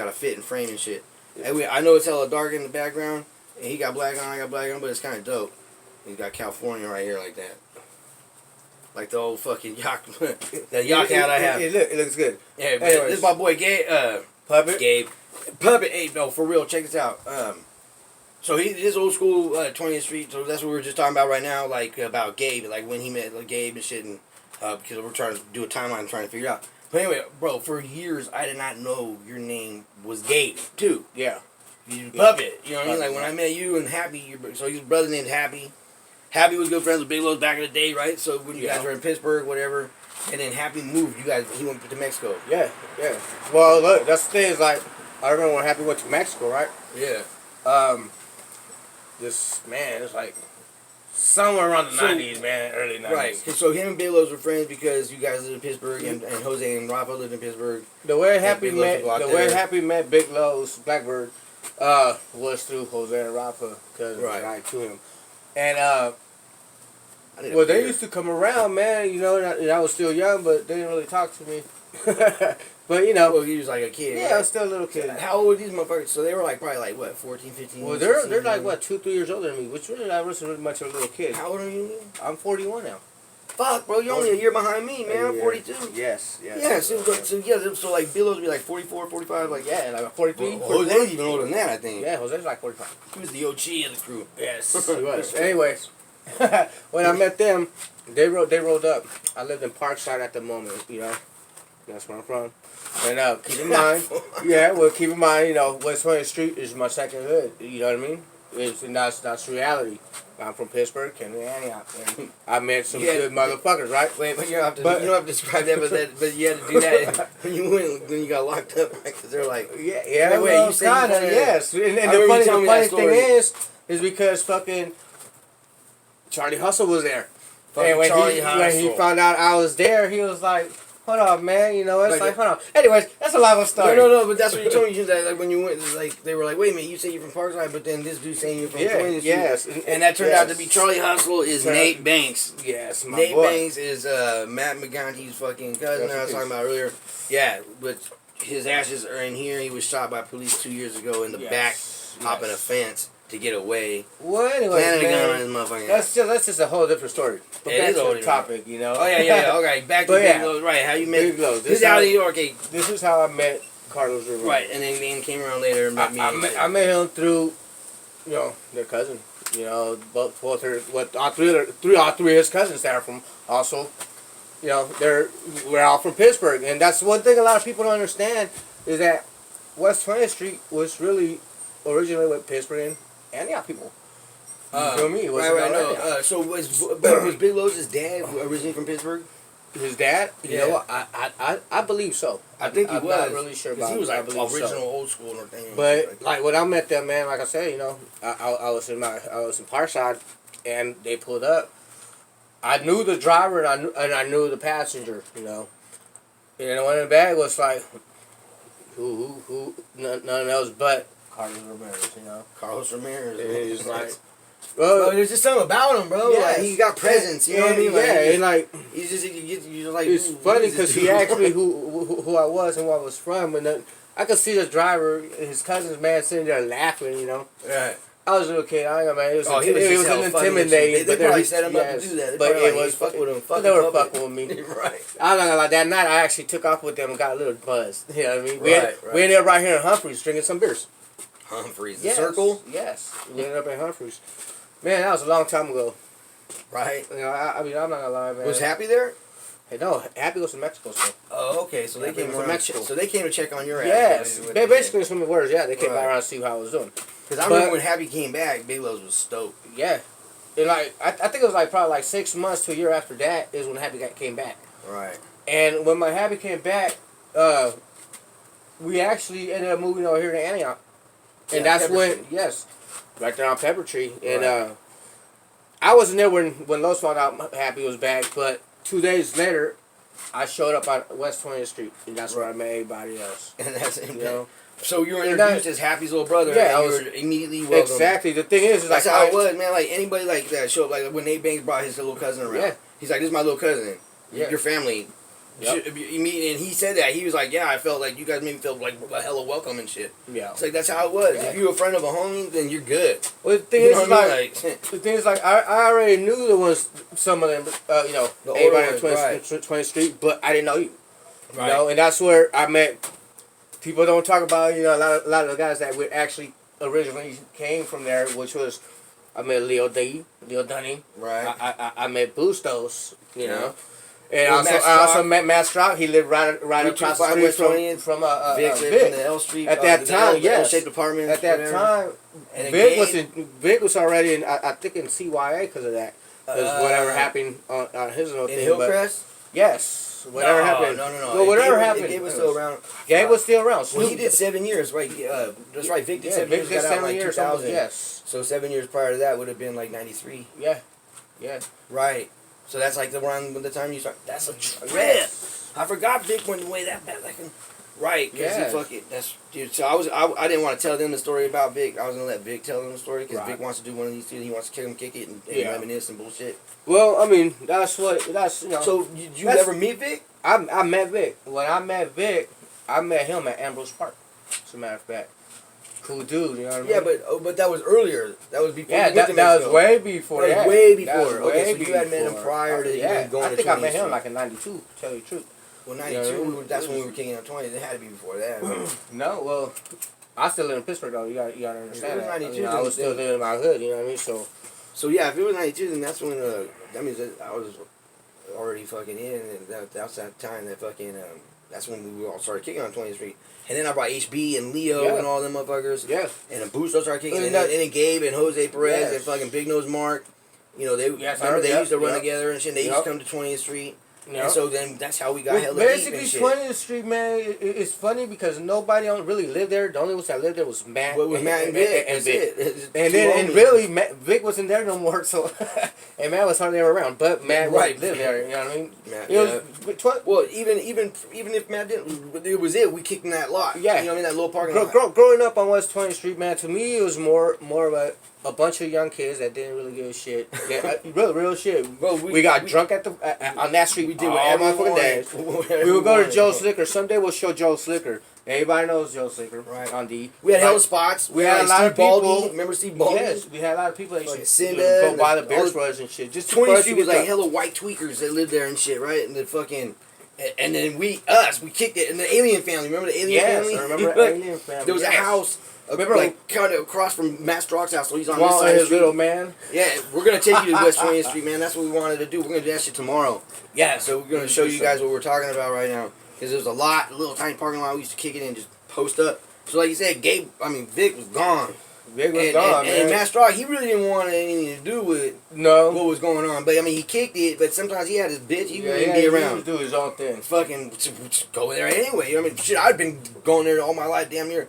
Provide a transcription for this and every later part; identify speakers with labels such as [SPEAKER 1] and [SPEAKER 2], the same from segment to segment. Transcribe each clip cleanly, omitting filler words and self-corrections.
[SPEAKER 1] got a fit and frame and shit. And I know it's hella dark in the background, and he got black on, I got black on, but it's kind of dope. He's got California right here like that. Like the old fucking yacht, that yacht hat I have.
[SPEAKER 2] It looks good.
[SPEAKER 1] Yeah, this is my boy Gabe.
[SPEAKER 2] Puppet?
[SPEAKER 1] Gabe. Puppet. Hey, no, for real, check this out. So his old school 20th Street. So that's what we were just talking about right now, like about Gabe, like when he met Gabe and shit, and because we're trying to do a timeline, trying to figure it out. But anyway, bro, for years I did not know your name was Gabe too.
[SPEAKER 2] Yeah.
[SPEAKER 1] You Puppet. You know what I mean? Like when I met you and Happy, so his brother named Happy. Happy was good friends with Big Lo's back in the day, right? So when you guys were in Pittsburgh, whatever, and then Happy moved, he went to Mexico.
[SPEAKER 2] Yeah. Well, look, that's the thing is like, I remember when Happy went to Mexico, right?
[SPEAKER 1] Yeah.
[SPEAKER 2] This man is like somewhere around the 90s, man, early 90s.
[SPEAKER 1] Right. So him and Big Lo's were friends because you guys lived in Pittsburgh, and Jose and Rafa lived in Pittsburgh.
[SPEAKER 2] The way Happy met Big Lo's Blackbird was through Jose and Rafa, because right to him. And well, they used to come around, man. You know, and I was still young, but they didn't really talk to me. But you know,
[SPEAKER 1] well, he was like a kid.
[SPEAKER 2] Yeah,
[SPEAKER 1] right?
[SPEAKER 2] I was still a little kid.
[SPEAKER 1] How old were these motherfuckers? So they were like probably like what, 14, 15.
[SPEAKER 2] Well, they're like what, 2-3 years older than me, which really I wasn't really much of a little kid.
[SPEAKER 1] How old are you?
[SPEAKER 2] I'm 41 now.
[SPEAKER 1] Fuck, bro, you're only a year behind me, man. I'm 42.
[SPEAKER 2] Yes.
[SPEAKER 1] Yeah, so like Bill would be like 44, 45, like
[SPEAKER 2] like 43.
[SPEAKER 1] Well, Jose's even older than that, I think.
[SPEAKER 2] Yeah, Jose's like 45.
[SPEAKER 1] He was the OG of the crew.
[SPEAKER 2] Yes, he was. Anyways, when I met them, they rolled up. I lived in Parkside at the moment, you know. That's where I'm from. And keep in mind, keep in mind, you know, West 20th Street is my second hood. You know what I mean? And that's reality. I'm from Pittsburgh, came to Antioch, and I met some good motherfuckers, right?
[SPEAKER 1] Wait, but you don't have to describe that, but you had to do that when you got locked up, right? Because they're like,
[SPEAKER 2] well, you kind of, yes. And the funny thing is because fucking Charlie Hustle was there. And when he found out I was there, he was like, hold on, man, you know, it's like hold on. Anyways, that's a lot of story.
[SPEAKER 1] No, but that's what you told me. That like when you went, like they were like, wait a minute, you say you're from Parkside, but then this dude saying you're from 20th Street.
[SPEAKER 2] Yes,
[SPEAKER 1] and that turned out to be Charlie Hustle is Nate Banks.
[SPEAKER 2] Yes, my
[SPEAKER 1] Nate
[SPEAKER 2] boy.
[SPEAKER 1] Banks is Matt McGonty's fucking cousin. I was talking about earlier. Yeah, but his ashes are in here. He was shot by police 2 years ago in the back, hopping a fence to get away.
[SPEAKER 2] Well, anyway,
[SPEAKER 1] man,
[SPEAKER 2] that's just a whole different story. But back to the topic, you know.
[SPEAKER 1] Oh yeah. Okay, back to Big Lo's. Right, how you met
[SPEAKER 2] Big Lo's.
[SPEAKER 1] This is how New York.
[SPEAKER 2] This is how I met Carlos Rivera.
[SPEAKER 1] Right, and then came around later and met me.
[SPEAKER 2] I met him through, you know, their cousin. You know, all three of his cousins that are from also. You know, we're all from Pittsburgh, and that's one thing a lot of people don't understand is that West 20th Street was really originally with Pittsburgh and Antioch people. You feel me?
[SPEAKER 1] Right. So was Big Lo's dad originally from Pittsburgh?
[SPEAKER 2] His dad? You know what? I believe so.
[SPEAKER 1] I think he was.
[SPEAKER 2] I'm not really sure about it.
[SPEAKER 1] He was like original old school or thing.
[SPEAKER 2] But like when I met them, man, like I said, you know, I was in Parkside, and they pulled up. I knew the driver and I knew the passenger, you know. And one in the bag was like, who? None else but Carlos Ramirez, you know.
[SPEAKER 1] Carlos Ramirez.
[SPEAKER 2] And he's like,
[SPEAKER 1] bro, there's just something about him, bro.
[SPEAKER 2] Yeah,
[SPEAKER 1] like, he got presence. You know what I mean? Like,
[SPEAKER 2] and like
[SPEAKER 1] he's just you're like.
[SPEAKER 2] It's funny because he asked me who I was and where I was from, and then I could see the driver, his cousin's man, sitting there laughing. You know.
[SPEAKER 1] Right.
[SPEAKER 2] I was a little kid. I ain't know, man. It was
[SPEAKER 1] intimidating. They probably set him up to do that.
[SPEAKER 2] But it was fucking with him. They were fucking with me.
[SPEAKER 1] Right.
[SPEAKER 2] I'm not gonna lie. That night, I actually took off with them and got a little buzzed. You know what I mean? We ended up right here in Humphreys drinking some beers.
[SPEAKER 1] Humphreys, the circle.
[SPEAKER 2] Yes, we ended up in Humphreys. Man, that was a long time ago.
[SPEAKER 1] Right.
[SPEAKER 2] You know, I mean, I'm not gonna lie, man.
[SPEAKER 1] Was Happy there?
[SPEAKER 2] Hey, no, Happy was in Mexico still.
[SPEAKER 1] Oh, okay. So they came from Mexico. So they came to check on your ass.
[SPEAKER 2] Yes. They basically, in so many words, they came by around to see how I was doing.
[SPEAKER 1] Because I remember when Happy came back, Big Lo's was stoked.
[SPEAKER 2] Yeah. And like, I think it was like probably like 6 months to a year after that is when Happy came back.
[SPEAKER 1] Right.
[SPEAKER 2] And when my Happy came back, we actually ended up moving over here to Antioch. And that's when, right there on Pepper Tree. And I wasn't there when Los found out Happy was back, but 2 days later, I showed up on West 20th Street, and that's where I met everybody else.
[SPEAKER 1] And that's it,
[SPEAKER 2] you know.
[SPEAKER 1] So you were introduced as Happy's little brother.
[SPEAKER 2] Yeah,
[SPEAKER 1] and you were immediately welcomed.
[SPEAKER 2] Exactly. The thing is
[SPEAKER 1] that's like how it was, man. Like anybody like that showed up, like when Nate Banks brought his little cousin around. Yeah. He's like, "This is my little cousin. Yeah. Your family,
[SPEAKER 2] Yep.
[SPEAKER 1] And he said that. He was like, yeah, I felt like you guys made me feel like a hella welcome and shit.
[SPEAKER 2] Yeah.
[SPEAKER 1] It's like, that's how it was.
[SPEAKER 2] Yeah.
[SPEAKER 1] If you're a friend of a homie, then you're good.
[SPEAKER 2] Well, the thing
[SPEAKER 1] You
[SPEAKER 2] is,
[SPEAKER 1] know what I mean?
[SPEAKER 2] the thing is, like, I already knew there was some of them, you know,
[SPEAKER 1] The
[SPEAKER 2] everybody on
[SPEAKER 1] older
[SPEAKER 2] 20th,
[SPEAKER 1] ones,
[SPEAKER 2] 20th Street, but I didn't know you.
[SPEAKER 1] Right.
[SPEAKER 2] You know, and that's where I met. People don't talk about, you know, a lot of the guys that would actually originally came from there, which was, I met Leo Dunny.
[SPEAKER 1] Right.
[SPEAKER 2] I met Bustos, you know. And
[SPEAKER 1] Well,
[SPEAKER 2] I also met Matt Strock. He lived right across the street from
[SPEAKER 1] Vic.
[SPEAKER 2] Vic.
[SPEAKER 1] From the L Street.
[SPEAKER 2] At that time, yes.
[SPEAKER 1] L-shaped apartment.
[SPEAKER 2] At that time, Vic was already in, I think, in CYA because of that. Because whatever happened on his own
[SPEAKER 1] in
[SPEAKER 2] thing.
[SPEAKER 1] Hillcrest?
[SPEAKER 2] Whatever happened.
[SPEAKER 1] No.
[SPEAKER 2] Well, whatever happened.
[SPEAKER 1] Gabe was still around.
[SPEAKER 2] Gabe was still around.
[SPEAKER 1] Well, he did 7 years, right? That's right. Vic did 7 years.
[SPEAKER 2] Vic did
[SPEAKER 1] Got out like
[SPEAKER 2] 7 years.
[SPEAKER 1] 2000.
[SPEAKER 2] Yes.
[SPEAKER 1] So 7 years prior to that would have been like 93.
[SPEAKER 2] Yeah.
[SPEAKER 1] Right. So that's like around the time you start. That's a trip. I forgot Vic went away that bad. Like, right? Because he fucking. That's dude. So I didn't want to tell them the story about Vic. I was gonna let Vic tell them the story because Vic wants to do one of these two. He wants to kick it and reminisce and bullshit.
[SPEAKER 2] Well, I mean, that's you know.
[SPEAKER 1] So you never meet Vic?
[SPEAKER 2] I met Vic. When I met Vic, I met him at Ambrose Park. As a matter of fact. Cool dude, you know what I mean?
[SPEAKER 1] Yeah, but that was earlier. That was before.
[SPEAKER 2] Yeah, that was way before.
[SPEAKER 1] That was way before. Okay, so you had met him prior to going to 20th
[SPEAKER 2] I think I met him like in 92, to tell you the truth.
[SPEAKER 1] Well, 92, that's when we were kicking up 20. It had to be before that.
[SPEAKER 2] No, well, I still live in Pittsburgh, though. You gotta understand that.
[SPEAKER 1] 92,
[SPEAKER 2] I was still living in my hood, you know what I mean?
[SPEAKER 1] So yeah, if it was 92, then that's when, that means that I was already fucking in, and that's that time that fucking, that's when we all started kicking on 20th Street. And then I brought HB and Leo and all them motherfuckers.
[SPEAKER 2] Yeah.
[SPEAKER 1] And then Busto started kicking. And then Gabe and Jose Perez and fucking Big Nose Mark. You know, they remember they used to run together and shit. They used to come to 20th Street. And so then that's how we got hella deep and shit.
[SPEAKER 2] Basically, 20th Street, man, it's funny because nobody really lived there. The only ones that lived there was Matt.
[SPEAKER 1] Well, it was Matt and Vic.
[SPEAKER 2] And Vic. And really, Vic wasn't there no more, so... and Matt was hardly ever around, but Matt lived there, you know what I mean?
[SPEAKER 1] Matt, well, even if Matt didn't, it was it. We kicked in that lot.
[SPEAKER 2] Yeah.
[SPEAKER 1] You know what I mean? That little parking lot.
[SPEAKER 2] Growing up on West 20th Street, man, to me, it was more of a bunch of young kids that didn't really give a shit. Yeah, real shit. Bro, we got drunk at on that street. We did all motherfucking days. We would go to Joe Slicker. Someday we'll show Joe Slicker. Everybody knows Joe Slicker. Right. On D.
[SPEAKER 1] We had hella spots.
[SPEAKER 2] We had a lot of people.
[SPEAKER 1] Remember Steve Baldy?
[SPEAKER 2] Yes, we had a lot of people that used to
[SPEAKER 1] go
[SPEAKER 2] buy the beer spreads and shit. Just
[SPEAKER 1] 20th Street was like hella white tweakers that lived there and shit, right? And the fucking... And then we kicked it. And the Alien Family, remember the Alien Family?
[SPEAKER 2] Yes, I remember the Alien Family.
[SPEAKER 1] There was a house... Remember, like, kind of across from Matt Strock's house, so he's on this side of the street.
[SPEAKER 2] Little man.
[SPEAKER 1] Yeah, we're going to take you to West 20th Street, man. That's what we wanted to do. We're going to do that shit tomorrow. Yeah, so we're going to show you guys what we're talking about right now. Because there's a little tiny parking lot. We used to kick it in and just post up. So like you said, Vic was gone.
[SPEAKER 2] Vic was gone, man.
[SPEAKER 1] And Matt Strock, he really didn't want anything to do with what was going on. But, I mean, he kicked it, but sometimes he had his bitch. He really didn't be around.
[SPEAKER 2] He would do his own thing.
[SPEAKER 1] Fucking just go there anyway. I mean, shit, I've been going there all my life, damn near.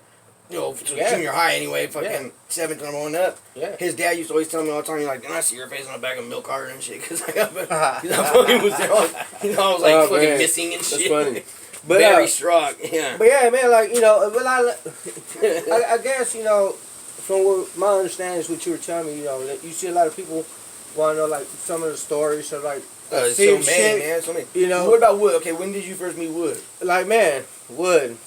[SPEAKER 1] You know, junior high anyway, fucking 7th and on up. Yeah. His dad used to always tell me all the time, he's like, I see your face on the back of a milk carton and shit, because I fucking was there, I was like fucking missing and shit. That's funny. But, very strong, yeah.
[SPEAKER 2] But yeah, man, like, you know, but I guess, you know, from what my understanding is what you were telling me, you know, that you see a lot of people want to know, like, some of the stories, so, like,
[SPEAKER 1] so many. You know. What about Wood? Okay, when did you first meet Wood?
[SPEAKER 2] Like, man, Wood.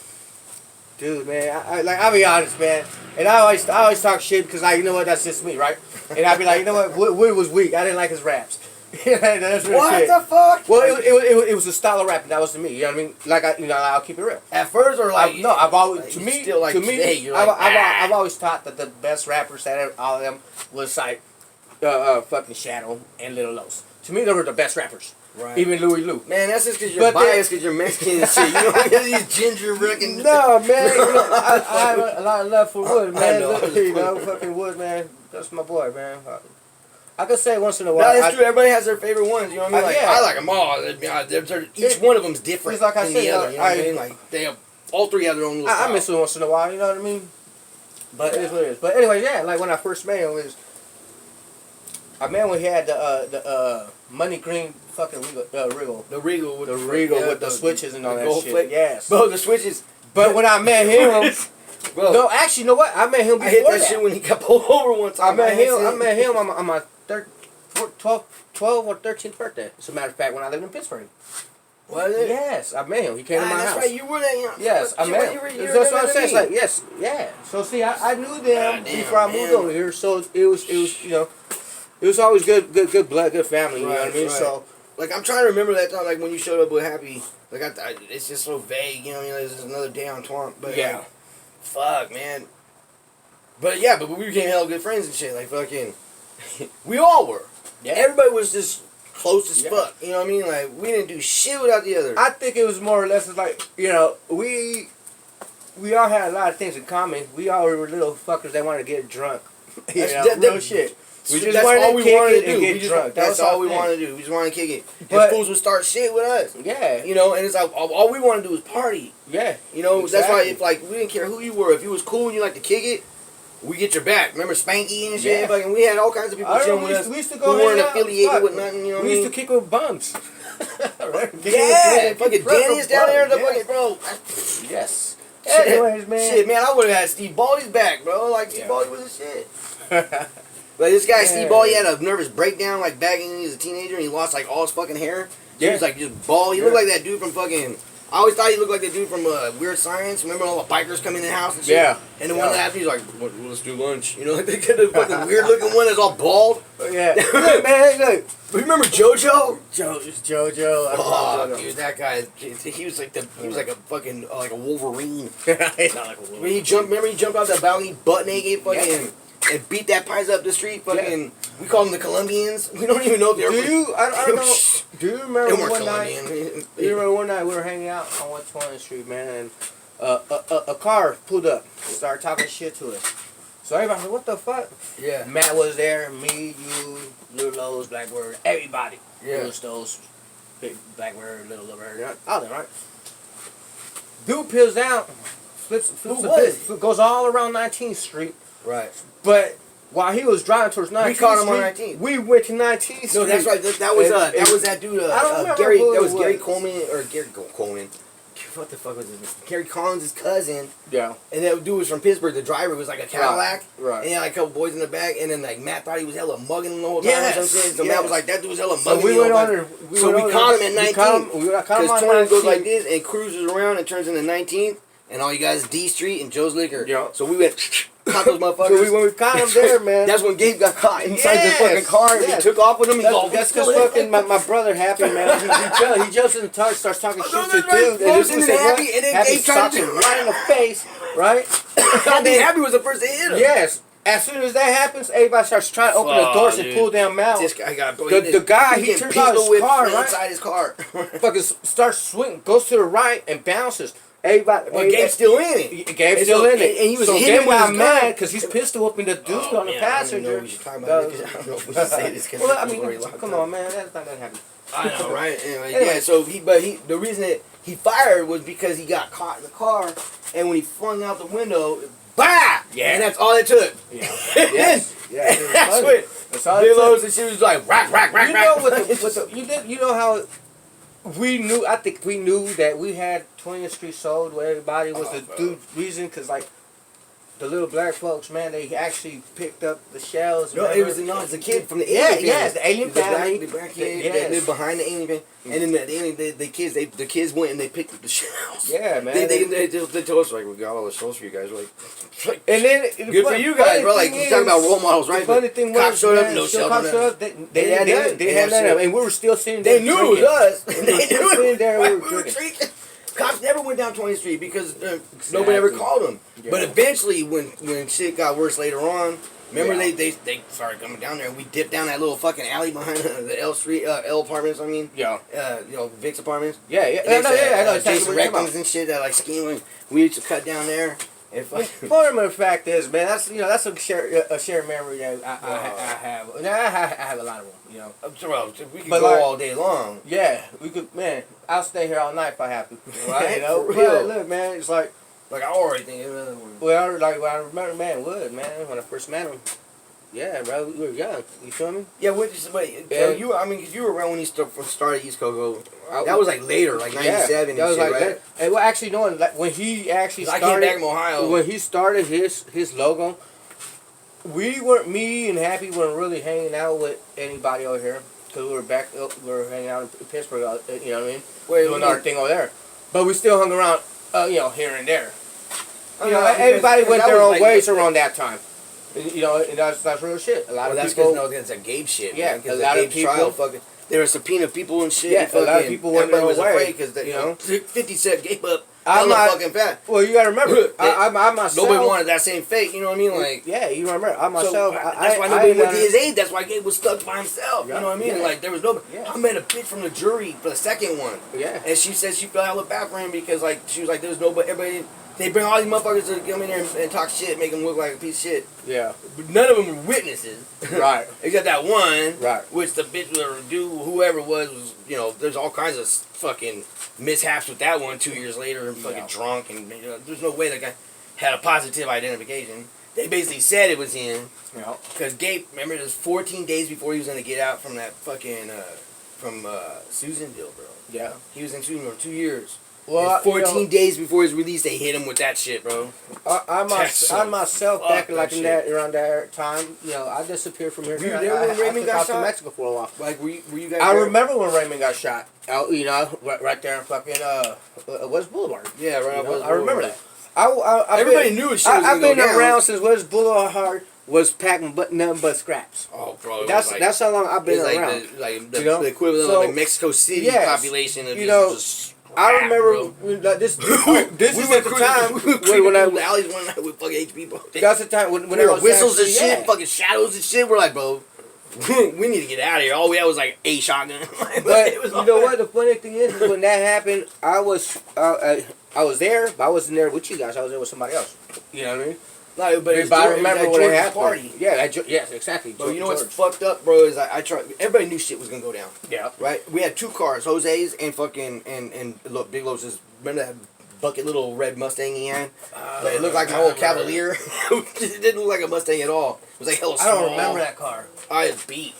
[SPEAKER 2] Dude, man, I'll be honest, man, and I always talk shit because, like, you know what, that's just me, right? And I'll be like, you know what, Wood was weak. I didn't like his raps. That's
[SPEAKER 1] what the fuck?
[SPEAKER 2] Well, it was a style of rapping that was to me. You know what I mean? Like, I'll keep it real.
[SPEAKER 1] At first, or like
[SPEAKER 2] I've always
[SPEAKER 1] like,
[SPEAKER 2] I've always thought that the best rappers that all of them was like fucking Shadow and Lil Los. To me, they were the best rappers. Right. Even Louis Lou.
[SPEAKER 1] Man, that's just because you're biased because you're Mexican and shit. You know, because he's ginger wrecking.
[SPEAKER 2] No, man. You know, I have a lot of love for Wood, man. You know, fucking Wood, man. That's my boy, man. I could say once in a while.
[SPEAKER 1] No, that's true. Everybody has their favorite ones. You know what I mean? Like, I like them all. Each one of them's different
[SPEAKER 2] like
[SPEAKER 1] than the other. You know what I mean? Like, they have, all three have their own little style.
[SPEAKER 2] I miss it once in a while. You know what I mean? But it is what it is. But anyway, yeah. Like when I first met him, when he had the money green fucking Regal.
[SPEAKER 1] The Regal with
[SPEAKER 2] the switches and all that shit.
[SPEAKER 1] Flip.
[SPEAKER 2] Yes.
[SPEAKER 1] Bro, the switches.
[SPEAKER 2] But when I met him, no, actually, you know what? I met him before
[SPEAKER 1] I hit that shit when he got pulled over one time.
[SPEAKER 2] I met him on my 12th or 13th birthday. As a matter of fact, when I lived in Pittsburgh.
[SPEAKER 1] Was it?
[SPEAKER 2] Yes, I met him. He came to my
[SPEAKER 1] that's
[SPEAKER 2] house.
[SPEAKER 1] Right, you were that young.
[SPEAKER 2] Yes, I met him. That's what I'm saying. It's like, yes, yeah. So see, I knew them before I moved over here. So it was, you know, it was always good blood, good family. You know what I mean? Right. So,
[SPEAKER 1] like, I'm trying to remember that time, like when you showed up with Happy. Like, it's just so vague. You know, this is another day on Twomp. But
[SPEAKER 2] yeah,
[SPEAKER 1] like, fuck, man. But yeah, but we became hella good friends and shit. Like fucking, we all were. Yeah. Everybody was just close as fuck. You know what I mean? Like, we didn't do shit without the other.
[SPEAKER 2] I think it was more or less like, you know, we all had a lot of things in common. We all were little fuckers that wanted to get drunk. You know, real shit. We just
[SPEAKER 1] that's all we wanted to do.
[SPEAKER 2] Get drunk.
[SPEAKER 1] That's all we wanted to do. We just wanted to kick it. And fools would start shit with us.
[SPEAKER 2] Yeah.
[SPEAKER 1] You know, and it's like, all we want to do is party.
[SPEAKER 2] Yeah.
[SPEAKER 1] You know, exactly. That's why, if like, we didn't care who you were. If you was cool and you like to kick it, we get your back. Remember Spanky and shit? Yeah. We had all kinds of people chilling with us.
[SPEAKER 2] We used to go
[SPEAKER 1] who weren't affiliated with nothing, you know what I mean?
[SPEAKER 2] We used to kick with bums.
[SPEAKER 1] Yeah, fucking Danny's down there in the fucking, bro.
[SPEAKER 2] Yes. Anyways, man.
[SPEAKER 1] Shit, man, I would have had Steve Baldy's back, bro. Like, Steve Baldy was a shit. But this guy, Steve Baldy, had a nervous breakdown, like, back when he was a teenager, and he lost, like, all his fucking hair. He was, like, just bald. He looked like that dude from fucking... I always thought he looked like the dude from Weird Science. Remember all the bikers coming in the house and shit? Yeah. And the one that after he's like, let's do lunch. You know, like the fucking weird looking one that's all bald.
[SPEAKER 2] Yeah. Look, man, look.
[SPEAKER 1] Remember JoJo?
[SPEAKER 2] JoJo.
[SPEAKER 1] Oh, dude, that guy. He was like a fucking like a Wolverine.
[SPEAKER 2] He's not like a Wolverine.
[SPEAKER 1] When he jumped out the balcony butt naked, fucking. And beat that pies up the street, fucking. We call them the Colombians. We don't even know if they're.
[SPEAKER 2] I don't know. Do you remember one night? Do you remember one night we were hanging out on 120th Street, man, and a car pulled up, started talking shit to us. So everybody said, "What the fuck?"
[SPEAKER 1] Yeah.
[SPEAKER 2] Matt was there, me, you, Little Lowe's, Blackbird, everybody. Yeah. Little Stoves, Big Blackbird, Little Bird, all them, right? Dude peels out, flips a bit, goes all around 19th Street.
[SPEAKER 1] Right.
[SPEAKER 2] But while he was driving towards 19th
[SPEAKER 1] we caught him on 19th.
[SPEAKER 2] We went to 19th Street.
[SPEAKER 1] No, that's right. That was that dude. Gary. That was Gary Coleman or Gary Coleman. What the fuck was his name? Gary Collins' cousin. Yeah. And that dude was from Pittsburgh. The driver was like a Cadillac. Right. And he had like a couple boys in the back. And then like Matt thought he was hella mugging him the whole time. Yes. So Matt was like, that dude was hella mugging me. So we caught him at 19th. Because Tony goes like this and cruises around and turns into 19th. And all you guys D Street and Joe's Liquor. Yeah. So we went caught those motherfuckers.
[SPEAKER 2] So when we caught him there, man.
[SPEAKER 1] That's when Gabe got caught inside the fucking car and he took off with him.
[SPEAKER 2] That's because fucking my brother Happy, man. He jumps in the car, starts talking shit to dude.
[SPEAKER 1] And then
[SPEAKER 2] Happy stops him right in the face, right?
[SPEAKER 1] I think Happy was the first to hit him.
[SPEAKER 2] Yes. As soon as that happens, everybody starts trying to open the doors and pull down Mal.
[SPEAKER 1] This guy got
[SPEAKER 2] the guy, he turns out his car, right?
[SPEAKER 1] Inside his car.
[SPEAKER 2] Fucking starts swinging, goes to the right and bounces. Everybody,
[SPEAKER 1] well, Gabe's still in it.
[SPEAKER 2] Gabe's still in it.
[SPEAKER 1] And he was
[SPEAKER 2] so
[SPEAKER 1] hitting him with his
[SPEAKER 2] mad because he's pistol whooping the dude on the passenger.
[SPEAKER 1] I don't know if we should say this.
[SPEAKER 2] Well, I mean, come on, man. That's not gonna happen.
[SPEAKER 1] I know, right? Anyway, yeah. So the reason that he fired was because he got caught in the car, and when he flung out the window, bah! Yeah. And that's all it took. Yeah. Yes. Yeah. That's what. That's all it took. And she was like, rack.
[SPEAKER 2] You know you know how. We knew. I think we knew that we had 20th Street sold where everybody was the reason, because like the little black folks, man, they actually picked up the shells.
[SPEAKER 1] No, it's a kid from the alien family.
[SPEAKER 2] The alien family.
[SPEAKER 1] The black kid that lived behind the alien family. And then the kids went and they picked up the shells.
[SPEAKER 2] Yeah, man.
[SPEAKER 1] They told us like, we got all the shells for you guys. We're like,
[SPEAKER 2] and then
[SPEAKER 1] good for you guys, bro. Like you talking about role models, right?
[SPEAKER 2] The funny thing was,
[SPEAKER 1] cops showed up, no shell.
[SPEAKER 2] Cops showed up. They had that, and we were still sitting there.
[SPEAKER 1] They knew it was us. They knew
[SPEAKER 2] it.
[SPEAKER 1] We were drinking. Cops never went down 20th Street because nobody ever called them. Yeah. But eventually, when shit got worse later on, remember they started coming down there. We dipped down that little fucking alley behind the L apartments. I mean, Vic's apartments.
[SPEAKER 2] Yeah.
[SPEAKER 1] I know. Jason Reckons and shit that like scheming. We used to cut down there.
[SPEAKER 2] Part of the fact is, man, that's a shared memory that I have. I have a lot of them, you know.
[SPEAKER 1] We could go all day long.
[SPEAKER 2] Yeah, we could, man. I'll stay here all night if I have to.
[SPEAKER 1] Right?
[SPEAKER 2] You know, but look, man, it's like
[SPEAKER 1] I already think another one.
[SPEAKER 2] Well, I remember, man, when I first met him. Yeah, bro, we were young. You feel me?
[SPEAKER 1] Yeah, you were around when he started East Coast. That was like later, like 97
[SPEAKER 2] that was
[SPEAKER 1] shit,
[SPEAKER 2] like
[SPEAKER 1] right?
[SPEAKER 2] And well, actually, knowing like when he actually started,
[SPEAKER 1] I came back from Ohio.
[SPEAKER 2] When he started his logo, me and Happy weren't really hanging out with anybody over here. because we were back, we were hanging out in Pittsburgh, you know what I mean?
[SPEAKER 1] Wait,
[SPEAKER 2] Doing our thing over there. But we still hung around, you know, here and there. You know,
[SPEAKER 1] because-
[SPEAKER 2] everybody
[SPEAKER 1] because
[SPEAKER 2] went
[SPEAKER 1] that
[SPEAKER 2] their
[SPEAKER 1] was
[SPEAKER 2] own
[SPEAKER 1] like-
[SPEAKER 2] ways around that time. You know, and that's real shit. A lot
[SPEAKER 1] Well,
[SPEAKER 2] of
[SPEAKER 1] that's
[SPEAKER 2] people.
[SPEAKER 1] because no, it's a Gabe shit.
[SPEAKER 2] Yeah,
[SPEAKER 1] man, 'cause
[SPEAKER 2] a
[SPEAKER 1] the
[SPEAKER 2] lot of
[SPEAKER 1] Gabe's
[SPEAKER 2] people-
[SPEAKER 1] trial, fucking, there were subpoena people and shit.
[SPEAKER 2] Yeah,
[SPEAKER 1] and
[SPEAKER 2] a lot of
[SPEAKER 1] fucking-
[SPEAKER 2] people went
[SPEAKER 1] everybody
[SPEAKER 2] their
[SPEAKER 1] was
[SPEAKER 2] way,
[SPEAKER 1] afraid because
[SPEAKER 2] you know?
[SPEAKER 1] 50 Cent Gabe up.
[SPEAKER 2] I'm
[SPEAKER 1] I'm
[SPEAKER 2] not-
[SPEAKER 1] fucking fat.
[SPEAKER 2] Well, you gotta remember, I myself.
[SPEAKER 1] Nobody wanted that same fate. You know what I mean? Like.
[SPEAKER 2] Yeah, you remember. I
[SPEAKER 1] So
[SPEAKER 2] myself.
[SPEAKER 1] that's why nobody went to his aid. That's why Gabe was stuck by himself.
[SPEAKER 2] Yeah,
[SPEAKER 1] You know what I mean?
[SPEAKER 2] yeah.
[SPEAKER 1] Like there was nobody.
[SPEAKER 2] Yeah.
[SPEAKER 1] I met a bitch from the jury for the second one,
[SPEAKER 2] Yeah.
[SPEAKER 1] and she said she felt hella bad for him because like she was like there's nobody. Everybody they bring all these motherfuckers to come in there and talk shit, make them look like a piece of shit.
[SPEAKER 2] Yeah.
[SPEAKER 1] But none of them were witnesses.
[SPEAKER 2] Right.
[SPEAKER 1] Except that one.
[SPEAKER 2] Right.
[SPEAKER 1] Which the bitch or dude, whoever it was you know there's all kinds of fucking mishaps with that one 2 years later and fucking
[SPEAKER 2] Yeah.
[SPEAKER 1] drunk and you know, there's no way that guy had a positive identification. They basically said it was him.
[SPEAKER 2] Yeah.
[SPEAKER 1] Because Gabe, remember, it was 14 days before he was going to get out from that fucking, from Susanville, bro.
[SPEAKER 2] Yeah.
[SPEAKER 1] He was in Susanville 2 years.
[SPEAKER 2] Well,
[SPEAKER 1] And 14 days before his release, they hit him with that shit, bro.
[SPEAKER 2] I myself
[SPEAKER 1] Fuck
[SPEAKER 2] back
[SPEAKER 1] that
[SPEAKER 2] like in
[SPEAKER 1] shit.
[SPEAKER 2] that around that time, you know, I disappeared from here.
[SPEAKER 1] Were you
[SPEAKER 2] I-
[SPEAKER 1] there when
[SPEAKER 2] I
[SPEAKER 1] Raymond
[SPEAKER 2] took
[SPEAKER 1] got
[SPEAKER 2] off
[SPEAKER 1] shot?
[SPEAKER 2] to Mexico for a while.
[SPEAKER 1] Like, were you guys
[SPEAKER 2] I
[SPEAKER 1] there?
[SPEAKER 2] remember when Raymond got shot. Out, you know, right there in fucking West Boulevard.
[SPEAKER 1] Yeah, right.
[SPEAKER 2] You know,
[SPEAKER 1] West
[SPEAKER 2] I remember
[SPEAKER 1] Boulevard.
[SPEAKER 2] that. I've
[SPEAKER 1] Everybody
[SPEAKER 2] been,
[SPEAKER 1] knew shit was going
[SPEAKER 2] I've
[SPEAKER 1] to go
[SPEAKER 2] been
[SPEAKER 1] down.
[SPEAKER 2] around since West Boulevard was packing but nothing but scraps.
[SPEAKER 1] Oh, bro. it
[SPEAKER 2] That's
[SPEAKER 1] was like,
[SPEAKER 2] that's how long I've been
[SPEAKER 1] it's
[SPEAKER 2] around.
[SPEAKER 1] like the
[SPEAKER 2] You know?
[SPEAKER 1] equivalent
[SPEAKER 2] So,
[SPEAKER 1] of like Mexico City
[SPEAKER 2] yes,
[SPEAKER 1] population of
[SPEAKER 2] you know,
[SPEAKER 1] just
[SPEAKER 2] I
[SPEAKER 1] crap,
[SPEAKER 2] remember
[SPEAKER 1] bro.
[SPEAKER 2] like, this. This
[SPEAKER 1] We
[SPEAKER 2] is
[SPEAKER 1] went
[SPEAKER 2] at the
[SPEAKER 1] through
[SPEAKER 2] time
[SPEAKER 1] when I
[SPEAKER 2] when
[SPEAKER 1] the alleys one night with fucking HP, bro.
[SPEAKER 2] that's the time when
[SPEAKER 1] We
[SPEAKER 2] there
[SPEAKER 1] were
[SPEAKER 2] was
[SPEAKER 1] whistles and
[SPEAKER 2] actually-
[SPEAKER 1] shit,
[SPEAKER 2] yeah.
[SPEAKER 1] fucking shadows and shit. We're like, bro, we need to get out of here. All we had was like a shotgun.
[SPEAKER 2] But
[SPEAKER 1] It was
[SPEAKER 2] you
[SPEAKER 1] all
[SPEAKER 2] know
[SPEAKER 1] bad.
[SPEAKER 2] what? The funny thing is when that happened, I was there, but I wasn't there with you guys. I was there with somebody else. You know what I mean?
[SPEAKER 1] No, but it's
[SPEAKER 2] I
[SPEAKER 1] George-
[SPEAKER 2] remember
[SPEAKER 1] it was
[SPEAKER 2] when
[SPEAKER 1] at
[SPEAKER 2] it
[SPEAKER 1] George's
[SPEAKER 2] happened.
[SPEAKER 1] party.
[SPEAKER 2] Yeah, yes, exactly.
[SPEAKER 1] Bro, you know what's
[SPEAKER 2] George.
[SPEAKER 1] fucked up, bro? Is I tried. Everybody knew shit was gonna go down,
[SPEAKER 2] Yeah.
[SPEAKER 1] right? We had two cars, Jose's and fucking and look, Big Lo's. Remember that bucket little red Mustang he had? But it looked like my old Cavalier. It didn't look like a Mustang at all. It was like hella
[SPEAKER 2] I
[SPEAKER 1] small.
[SPEAKER 2] don't remember that car.
[SPEAKER 1] I was beat.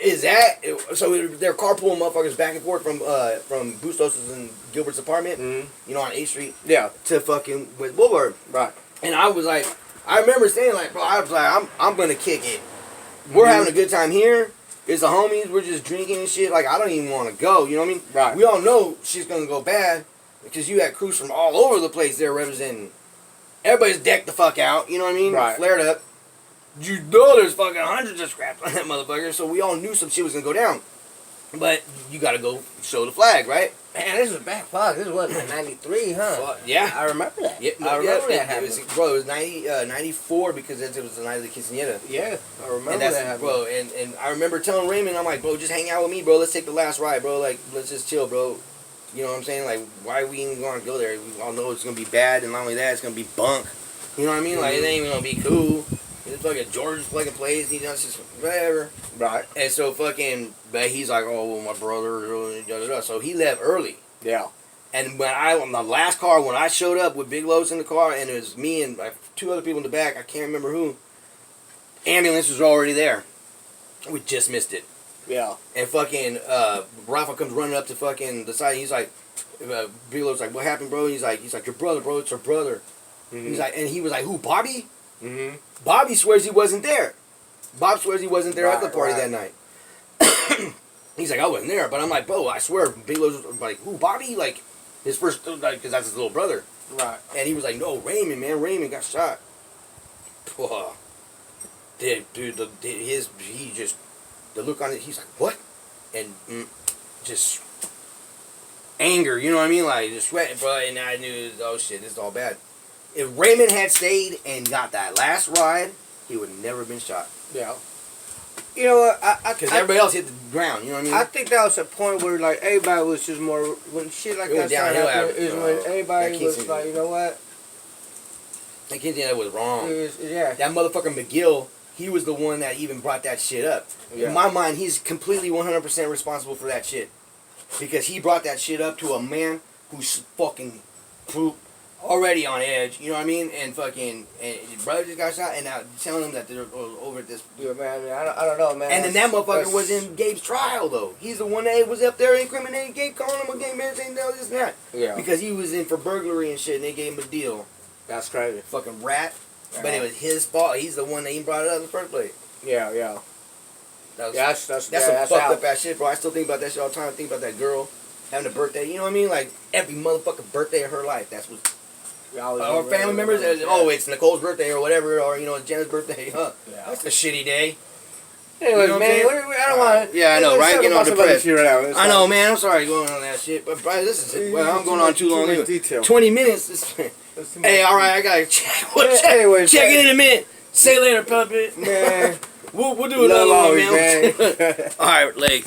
[SPEAKER 1] Is that so? They're carpooling motherfuckers back and forth from Bustos' and Gilbert's apartment,
[SPEAKER 2] Mm-hmm.
[SPEAKER 1] you know, on 8th Street
[SPEAKER 2] Yeah.
[SPEAKER 1] to fucking with Boulevard.
[SPEAKER 2] Right.
[SPEAKER 1] And I was like, I remember saying like, bro, I was like, I'm gonna kick it. We're having a good time here. It's the homies. We're just drinking and shit. Like I don't even want to go. You know what I mean?
[SPEAKER 2] Right.
[SPEAKER 1] We all know she's gonna go bad because you had crews from all over the place there representing. Everybody's decked the fuck out. You know what I mean?
[SPEAKER 2] Right.
[SPEAKER 1] Flared up. You know there's fucking hundreds of scraps on that motherfucker. So we all knew some shit was gonna go down. But you gotta go show the flag, right?
[SPEAKER 2] Man, this is back fog. This was like 93, huh?
[SPEAKER 1] Well, yeah.
[SPEAKER 2] I remember that.
[SPEAKER 1] Yeah,
[SPEAKER 2] I remember that
[SPEAKER 1] it
[SPEAKER 2] happening.
[SPEAKER 1] was, bro, it was 94 because it was the night of the quinceañera.
[SPEAKER 2] Yeah, I remember
[SPEAKER 1] And
[SPEAKER 2] that
[SPEAKER 1] that's,
[SPEAKER 2] happening.
[SPEAKER 1] bro, and I remember telling Raymond, I'm like, bro, just hang out with me, bro. Let's take the last ride, bro. Like, let's just chill, bro. You know what I'm saying? Like, why are we even going to go there? We all know it's going to be bad, and not only that, it's going to be bunk. You know what I mean? Like, it ain't even going to be cool. It's like a George's fucking place. He does just whatever.
[SPEAKER 2] Right.
[SPEAKER 1] And so fucking, but he's like, oh, well, my brother, da, da, da. So he left early.
[SPEAKER 2] Yeah.
[SPEAKER 1] And when on the last car, when I showed up with Big Los in the car, and it was me and like, two other people in the back, I can't remember who, ambulance was already there. We just missed it.
[SPEAKER 2] Yeah.
[SPEAKER 1] And fucking Rafa comes running up to fucking the side. He's like, Big Los like, what happened, bro? He's like, your brother, bro. It's your brother.
[SPEAKER 2] Mm-hmm.
[SPEAKER 1] He's like, and he was like, who, Bobby?
[SPEAKER 2] Mm-hmm.
[SPEAKER 1] Bobby swears he wasn't there. Bob swears he wasn't there at the
[SPEAKER 2] Right,
[SPEAKER 1] party
[SPEAKER 2] right.
[SPEAKER 1] that night. He's like, I wasn't there, but I'm like, bro, I swear, Big Los was like, who, Bobby? Like, his first, like, because that's his little brother.
[SPEAKER 2] Right.
[SPEAKER 1] And he was like, no, Raymond, man, Raymond got shot. Whoa. Dude, he just, the look on it, he's like, what? And just anger, you know what I mean? Like, just sweating, bro, and I knew, oh shit, this is all bad. If Raymond had stayed and got that last ride, he would have never been shot.
[SPEAKER 2] Yeah. You know what?
[SPEAKER 1] Because everybody else hit the ground, you know what I mean?
[SPEAKER 2] I think that was a point where like everybody was just more when shit like
[SPEAKER 1] It
[SPEAKER 2] that
[SPEAKER 1] was
[SPEAKER 2] started
[SPEAKER 1] downhill
[SPEAKER 2] happening
[SPEAKER 1] after,
[SPEAKER 2] is when everybody
[SPEAKER 1] that
[SPEAKER 2] was
[SPEAKER 1] Kingston-
[SPEAKER 2] like, you know what?
[SPEAKER 1] I can't think that was wrong.
[SPEAKER 2] Yeah.
[SPEAKER 1] That motherfucker McGill, he was the one that even brought that shit up.
[SPEAKER 2] Yeah.
[SPEAKER 1] In my mind, he's completely 100% responsible for that shit. Because he brought that shit up to a man who's fucking already on edge, you know what I mean? And fucking, and his brother just got shot, and now telling him that they're over at this.
[SPEAKER 2] Yeah, man. I mean, I don't know, man.
[SPEAKER 1] And then that motherfucker
[SPEAKER 2] That's-
[SPEAKER 1] was in Gabe's trial, though. He's the one that was up there incriminating Gabe, calling him a gay man, saying no, this and that.
[SPEAKER 2] Yeah.
[SPEAKER 1] Because he was in for burglary and shit, and they gave him a deal.
[SPEAKER 2] That's crazy.
[SPEAKER 1] Fucking rat. But it was his fault. He's the one that even brought it up in the first place.
[SPEAKER 2] Yeah, yeah.
[SPEAKER 1] That's some fucked up ass shit, bro. I still think about that shit all the time. I think about that girl having a birthday. You know what I mean? Like every motherfucking birthday of her life. That's what. Or family members. Oh, it's Nicole's birthday or whatever, or Jenna's birthday. Huh? Yeah. That's a shitty day.
[SPEAKER 2] Anyway, man, I don't want to.
[SPEAKER 1] Yeah, I know, right? Getting on depressed.
[SPEAKER 2] I
[SPEAKER 1] know, man. I'm sorry going on that shit, but bro, this is I'm going on too long. 20 minutes. Hey, all right, I gotta check. We'll check it in a minute. Say later, puppet.
[SPEAKER 2] Man,
[SPEAKER 1] we'll do another one, man. All right, like.